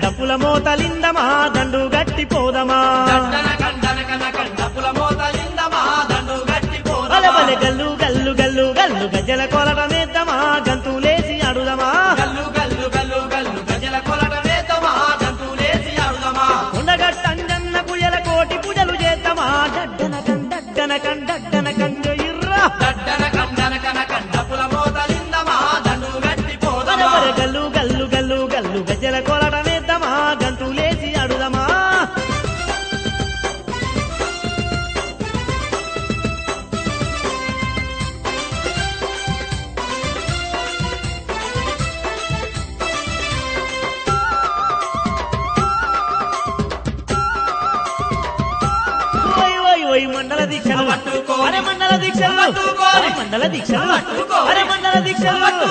కండపుల మోతలిందమా దండు గట్టి పోదమా బలె గల్లు గల్లు గల్లు గల్లు గజ్జల కొలటమేద్దమా గంతులేసి అడుదమా కొండగట్టంజన్న కుయల కోటి పూజలు చేద్దామా డడ్డన కండడ్డన కండడ్డన కంజొయ్యిర్రా గల్లు గల్లు గల్లు గల్లు గజ్జల కొలటమేద్దమా గంతులేసి అడుదమా మండల దీక్షలు అరే మండల దీక్షలు అరే మండల దీక్షలు అరే మండల దీక్షలు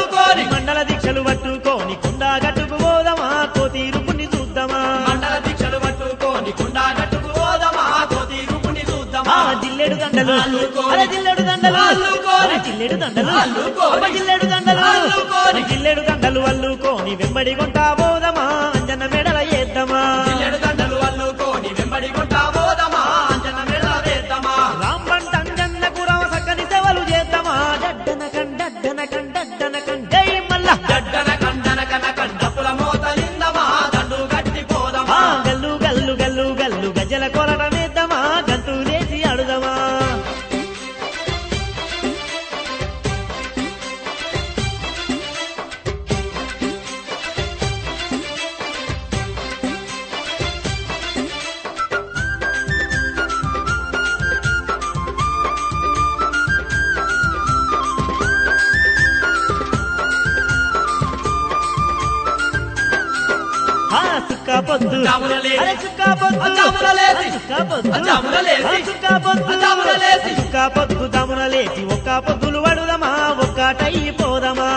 మండల దీక్షలు పట్టుకోని కుండా గట్టుకు పోదమా కోతి రూపుని చూద్దామా మండల దీక్షలు పట్టుకోని కుండా గట్టుకు పోదమా కోతి రూపుని చూద్దామా జిల్లెడు దండలు అరే జిల్లెడు దండలు జిల్లెడు దండలు జిల్లెడు దండలు జిల్లెడు దండలు అల్లుకోని వెంబడి కొంటా పోదమా అంజన మెడల ఏద్దామా జిల్లెడు దండలు అల్లుకోని వెంబడి కొంటా పోదమా అంజన మెడల రాంబంటంజన్నకు రామ సక్కని సేవలు చేద్దామా డడ్డన కండడ్డన కండడ్డన కండై మల్ల డడ్డన కండన కన కండపుల మోతలిందమా దండు గట్టి పోదమా గల్లు గల్లు గల్లు గల్లు గజల కొలటమేద్దామా గంతులేసి అడుదమా పొద్దు అరే చుక్కా పొద్దు చుక్కా పొద్దు దమునలేసి ఒక్క పొద్దులు వడుదమా ఒక్కటై పోదమా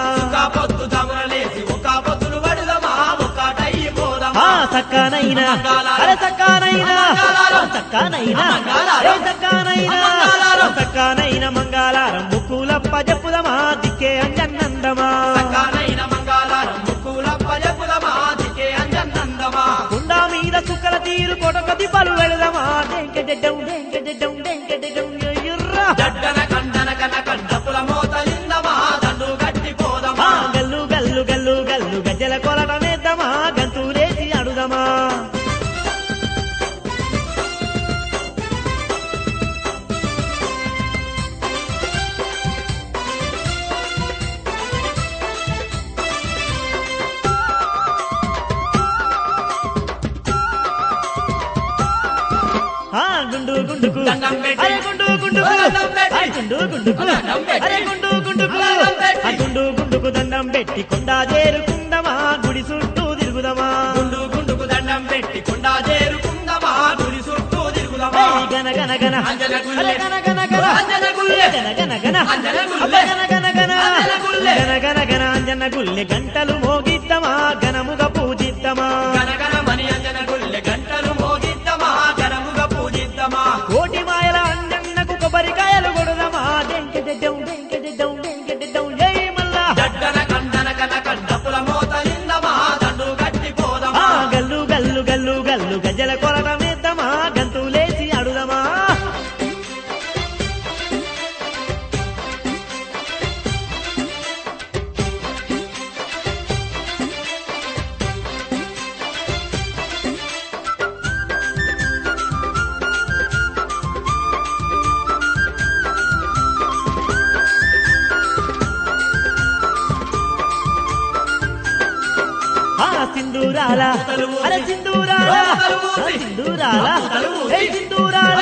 సక్కానైనా అరే సక్కానైనా సక్కానైనా సక్కానైనా సక్కానైన మంగళారం ముక్కులప్ప చెప్పుదమా దిక్కే అంజన్నందమా కుండా మీద సుక్కల తీరు కొడక దిబ్బలు వెళదమా డెంకెడెడ్డం డెంకెడెడ్డం డెంకెడెడ్డం ఎర్రా డడ్డన కండన కన కండపుల మోతలిందమా దండు గట్టి పోదమా గల్లు గల్లు గల్లు గల్లు గజ్జల కొలటమేద్దామా గంతులేసి అడుదమా గుండు గుండుకు అరే గుండు గుండుకు గుండు గుండుకు అరే గుండు గుండుకు గుండు గుండుకు దండం పెట్టి కొండా చేరుకుందమా గుడి చుట్టూ తిరుగుదమా గుండు గుండుకు దండం పెట్టి కొండా చేరుకుందమా గుడి చుట్టూ తిరుగుదమా గన గన గన అరే గన గన గన గన గన గన గన గన గన గన గన గన అంజన గుల్లె గంటలు మోగిద్దమా ఘనముగా పూజిద్దమా గన గన మని అంజన గుల్లె గంటలు మోగిద్దమా ఘనముగా పూజిద్దమా కోటి మాయల అంజన్నకు కొబ్బరికాయలు కొడదమా డెంకెడెడ్డం డెంకెడెడ్డం డెంకెడెడ్డం జై మల్లా డడ్డన కండన కన కండపుల మోతలిందమా దండు గట్టి పోదమా గల్లు గల్లు గల్లు గల్లు గజ్జల కొలటమేద్దామా గంతులేసి అడుదమా సింధూరాల అరే సింధూరాల సింధూరాల సింధూరాల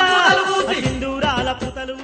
సింధూరాల పుతలు